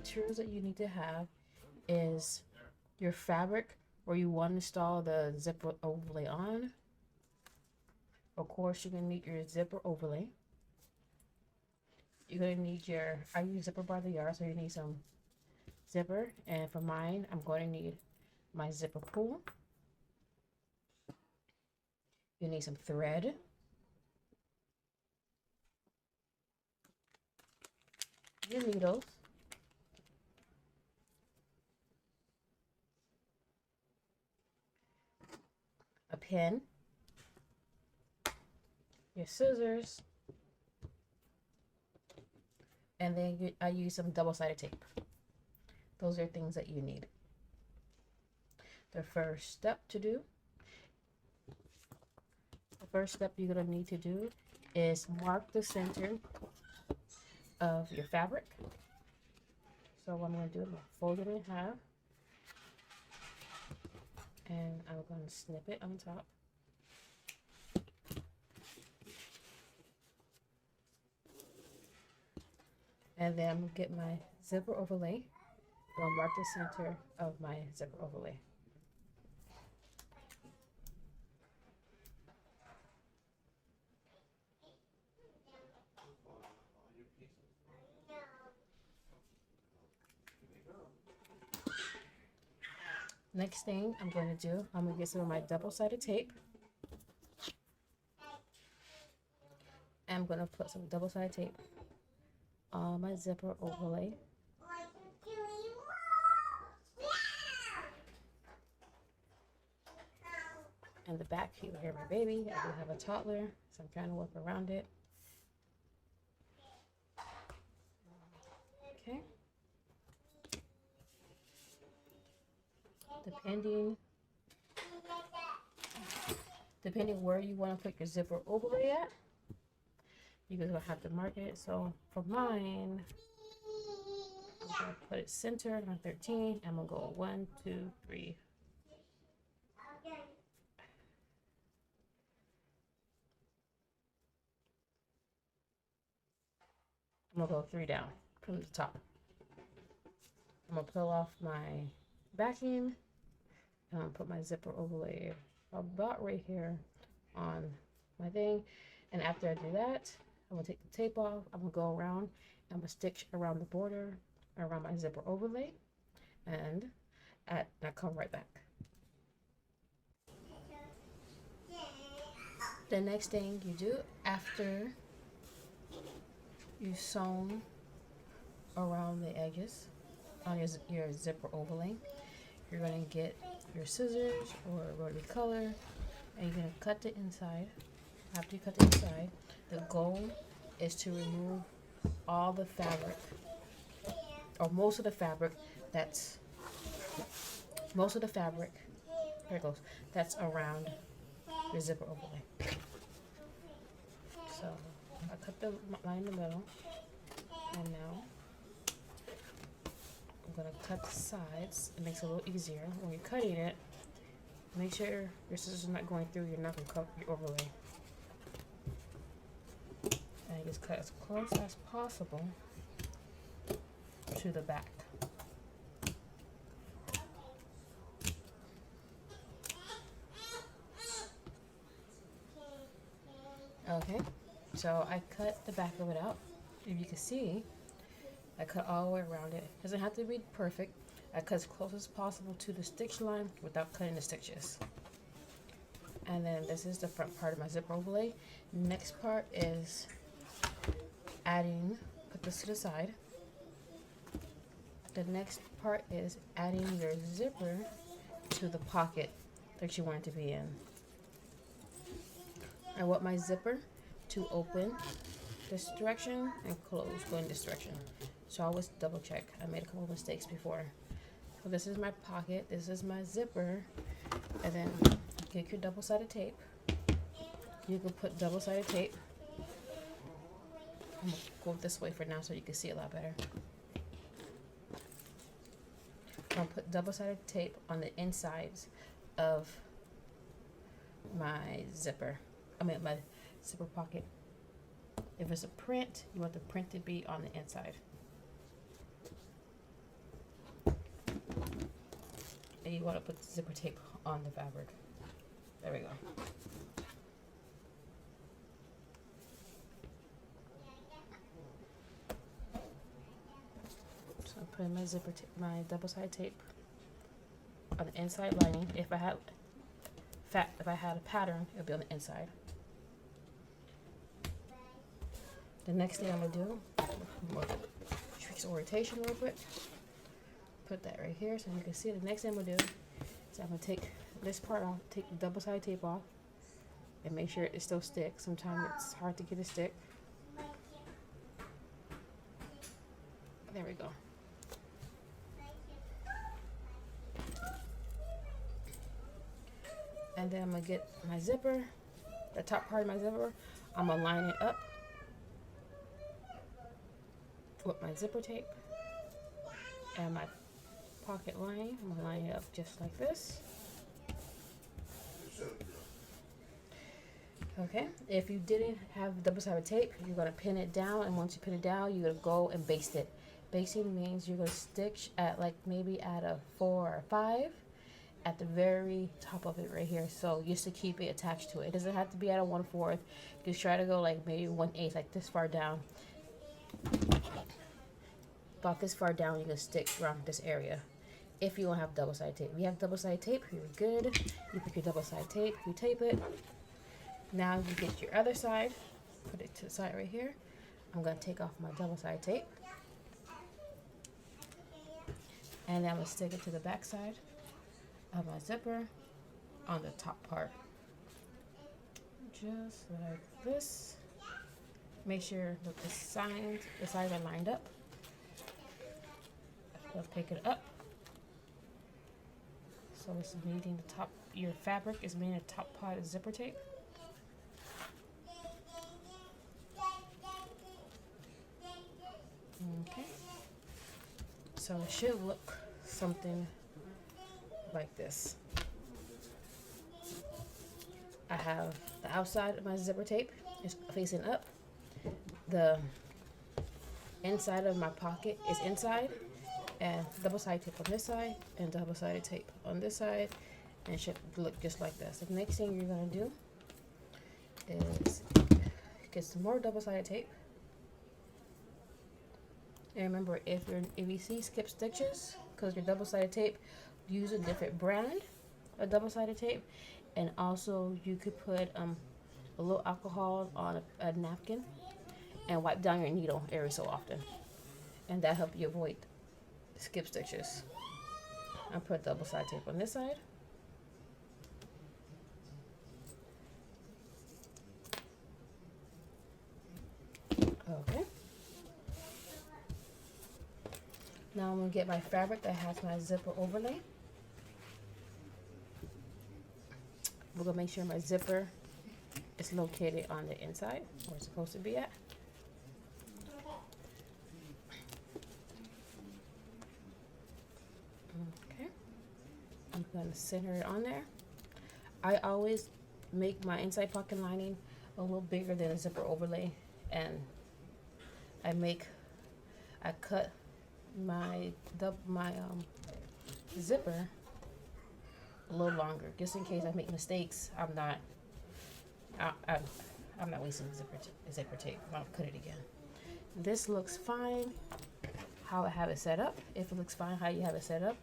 materials that you need to have is your fabric where you want to install the zipper overlay on. Of course, you're gonna need your zipper overlay. You're gonna need your, I use zipper by the yard, so you need some zipper. And for mine, I'm going to need my zipper pull. You need some thread. Your needles. A pin. Your scissors. And then I use some double-sided tape. Those are things that you need. The first step you're going to need to do is mark the center of your fabric. So what I'm going to do is fold it in half. And I'm going to snip it on top. And then I'm going to get my zipper overlay. I'll mark the center of my zipper overlay. Next thing I'm going to do, I'm going to get some of my double-sided tape. I'm going to put some double-sided tape on my zipper overlay. And the back, you hear my baby. I do have a toddler, so I'm trying to work around it. Okay. Depending where you want to put your zipper overlay at, you're going to have to mark it. So for mine, I'm going to put it centered on 13. I'm going to go 1, 2, 3. I'm going to go 3 down from the top. I'm going to peel off my backing. And I'm going to put my zipper overlay about right here on my thing. And after I do that, I'm going to take the tape off. I'm going to go around. I'm going to stitch around the border, around my zipper overlay. And I come right back. The next thing you do after you've sewn around the edges on your zipper overlay, you're going to get your scissors or rotary color, and you're going to cut the inside. After you cut the inside, the goal is to remove all the fabric, or most of the fabric that's there it goes, that's around your zipper overlay. So I cut the line in the middle, and now I'm going to cut the sides. It makes it a little easier when you're cutting it. Make sure your scissors are not going through. You're not going to cut your overlay. And you just cut as close as possible to the back. Okay, so I cut the back of it out. If you can see, I cut all the way around it. It doesn't have to be perfect. I cut as close as possible to the stitch line without cutting the stitches. And then this is the front part of my zipper overlay. Next part is put this to the side. The next part is adding your zipper to the pocket that you want it to be in. I want my zipper to open this direction and close going this direction. So I always double check. I made a couple mistakes before. So this is my pocket, this is my zipper, and then get your double-sided tape. You can put double-sided tape. I'm gonna go this way for now so you can see a lot better. I'm gonna put double-sided tape on the insides of my zipper. My zipper pocket. If it's a print, you want the print to be on the inside. you want to put the zipper tape on the fabric. There we go. So I'm putting my zipper tape, my double side tape on the inside lining. If I had a pattern, it would be on the inside. The next thing I'm gonna do, trace orientation real quick. Put that right here so you can see. The next thing I'm gonna do is I'm gonna take this part off, take the double side tape off, and make sure it still sticks. Sometimes it's hard to get it stick. There we go. And then I'm gonna get my zipper, the top part of my zipper. I'm gonna line it up with my zipper tape and my pocket lining. I'm gonna line it up just like this. Okay, if you didn't have double-sided tape, you're gonna pin it down, and once you pin it down, you're gonna go and baste it. Basting means you're gonna stitch at like maybe at a 4 or 5 at the very top of it right here, so just to keep it attached to it. It doesn't have to be at a 1/4. You can try to go like maybe 1/8, like this far down. About this far down, you can stick around this area. If you don't have double-sided tape, if you have double-sided tape, you're good. You pick your double-sided tape, you tape it. Now you get your other side, put it to the side right here. I'm gonna take off my double-sided tape, and then I'm gonna stick it to the back side of my zipper on the top part, just like this. Make sure that the sides are lined up. I'll pick it up. So it's meeting the top. Your fabric is meeting the top part of zipper tape. Okay. So it should look something like this. I have the outside of my zipper tape is facing up. The inside of my pocket is inside, and double-sided tape on this side and double-sided tape on this side, and it should look just like this. The next thing you're gonna do is get some more double-sided tape. And remember, if you see skip stitches because your double-sided tape, use a different brand of double-sided tape. And also you could put a little alcohol on a napkin and wipe down your needle every so often, and that helps you avoid skip stitches. I put double-sided tape on this side. Okay. Now I'm gonna get my fabric that has my zipper overlay. We're gonna make sure my zipper is located on the inside where it's supposed to be at. Okay. I'm gonna center it on there. I always make my inside pocket lining a little bigger than a zipper overlay, and I cut my zipper a little longer, just in case I make mistakes. I'm not wasting zipper tape. I'll cut it again. This looks fine how I have it set up. If it looks fine how you have it set up,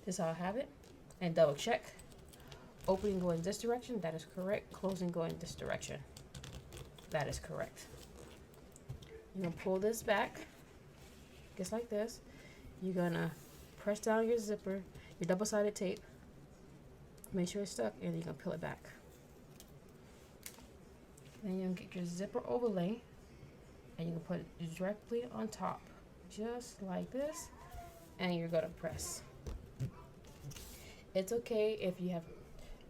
this is how I have it. And double check. Opening going this direction, that is correct. Closing going this direction, that is correct. You're gonna pull this back just like this. You're gonna press down your zipper, your double-sided tape, make sure it's stuck, and you're gonna peel it back. Then you're gonna get your zipper overlay, and you can put it directly on top, just like this, and you're gonna press. It's okay if you have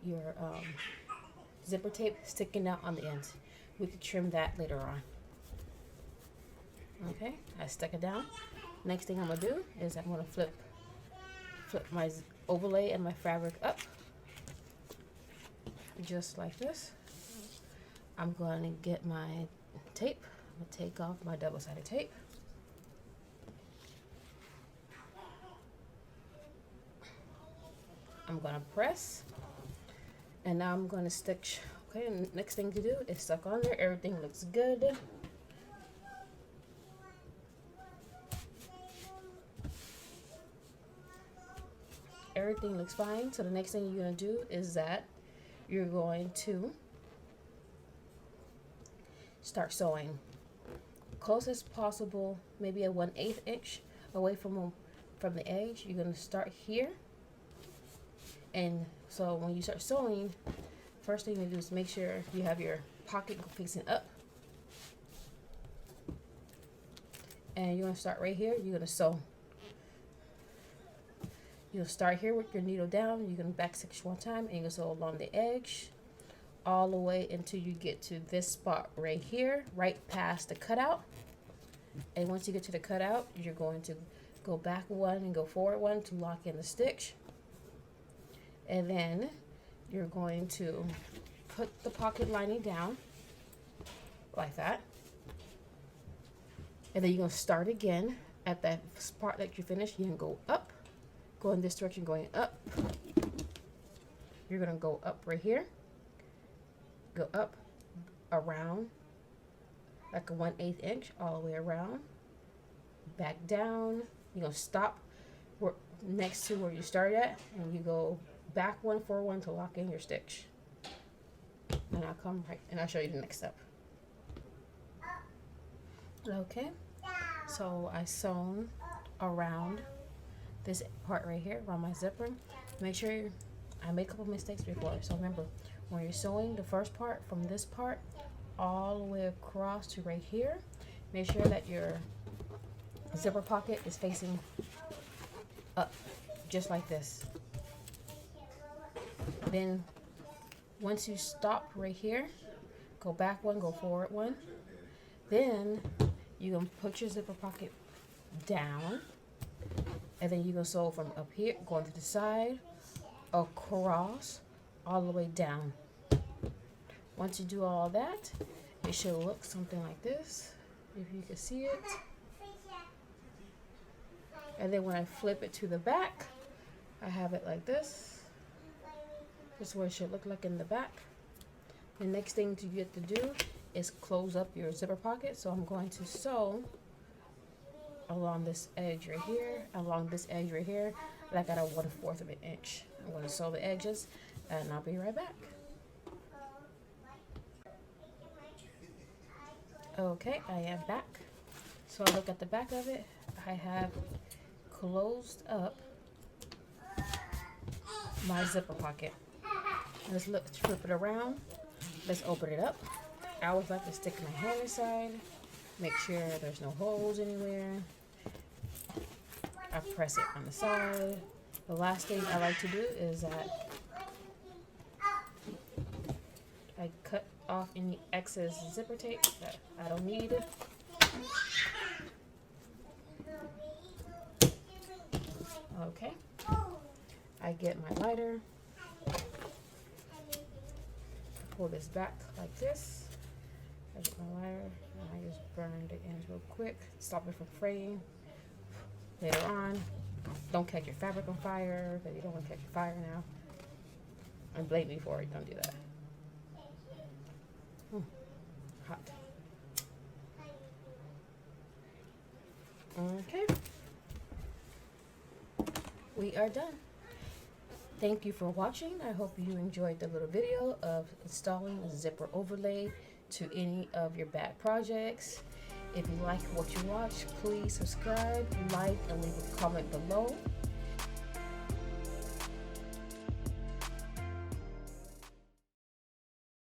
your zipper tape sticking out on the ends. We can trim that later on. Okay, I stuck it down. Next thing I'm gonna do is I'm gonna flip my overlay and my fabric up, just like this. I'm going to get my tape. I'm gonna take off my double-sided tape. I'm gonna press, and now I'm gonna stitch. Okay, and next thing to do is stuck on there. Everything looks good. Everything looks fine. So the next thing you're gonna do is that you're going to start sewing close as possible, maybe a 1/8 inch away from the edge. You're gonna start here, and so when you start sewing, first thing you do is make sure you have your pocket facing up, and you're gonna start right here. You're gonna sew. You'll start here with your needle down. You're gonna back stitch one time, and you're gonna sew along the edge all the way until you get to this spot right here, right past the cutout. And once you get to the cutout, you're going to go back one and go forward one to lock in the stitch. And then you're going to put the pocket lining down like that. And then you're gonna start again at that spot that you finished. You can go up. Go in this direction, going up. You're gonna go up right here. Go up, around, like a 1/8 inch, all the way around. Back down. You're gonna stop next to where you started at, and you go back one, forward one to lock in your stitch. And I'll come right, and I'll show you the next step. Okay, so I sewn around this part right here around my zipper. Make sure I made a couple mistakes before, so remember when you're sewing the first part from this part all the way across to right here, make sure that your zipper pocket is facing up, just like this. Then once you stop right here, go back one, go forward one. Then you can put your zipper pocket down, and then you can sew from up here, going to the side, across, all the way down. Once you do all that, it should look something like this, if you can see it. And then when I flip it to the back, I have it like this. This is what it should look like in the back. The next thing you get to do is close up your zipper pocket. So I'm going to sew along this edge right here, along this edge right here, like at a 1/4 of an inch. I'm going to sew the edges, and I'll be right back. Okay, I am back. So I look at the back of it. I have closed up my zipper pocket. Let's flip it around. Let's open it up. I always like to stick my hand inside, make sure there's no holes anywhere. I press it on the side. The last thing I like to do is that I cut off any excess zipper tape that I don't need. Okay. I get my lighter. Pull this back like this. I get my lighter and I just burn the ends real quick. Stop it from fraying. Later on, don't catch your fabric on fire, because you don't want to catch your fire now. And blame me for it. Don't do that. Hot. Okay. We are done. Thank you for watching. I hope you enjoyed the little video of installing a zipper overlay to any of your bag projects. If you like what you watch, please subscribe, like, and leave a comment below.